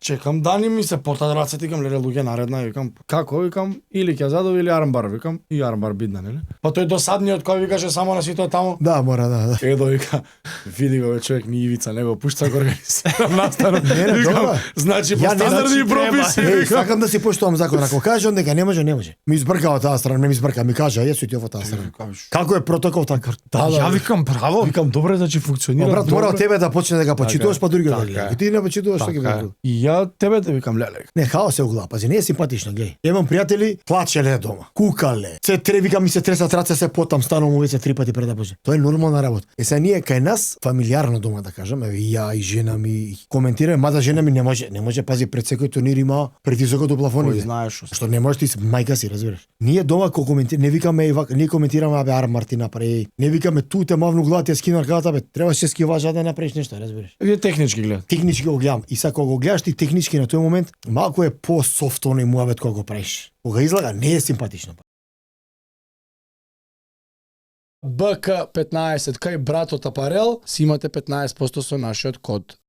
чекам дани ми се потат рацете, викам леле луѓе наредна, викам како, викам или ќе задови или армбар, викам и армбар бидна, нели? Па тој досадниот кој викаше само на сито таму. Да, мора, да. Едо вика, види го бе човек, ни Ивица, него пушта го организирам настанот. Не, добро. Значи по Ја не стандарди и прописи. Сакам да си поштувам закон, ако каже он дека не може, не може. Ми избркава таа страна, не ми избрка, ми кажа, јас ти ово таа страна. Како е протокол така? Ја викам браво. Викам добре, значи функционира. Брат, мора од добре. тебе да почне дека почитуваш, па други да така гледа. е. Ако ти не почитуваш, што ќе Така е. биде? И ја тебе те викам леле. Не, хаос е у глава, пази, не е симпатично, глеј. Имам пријатели, плачеле дома, кукале, се викам ми се тресат раце, се потам станувам веќе 3 пати пред да почне. Тоа е нормална работа. Се ние кај нас фамилиарно дома да кажам, еве и ја и жена ми коментираме, мада жена ми не може пази пред секој турнир има притисокот до Кој плафоните. знаеш што. Што не можеш ти мајка си, разбираш. Ние дома кога не викаме ние коментираме абе Армар ти направи. Не викаме ту те мавну главата ја скина раката, бе требаше скиважа да направиш нешто, разбираш. Вие технички гледате. Технички го гледам и кога го гледаш ти технички на тој момент, малку е по-софт оној муабет кога го правиш. Кога излага не е симпатично. БК15 кај братот Апарел си имате 15% со нашиот код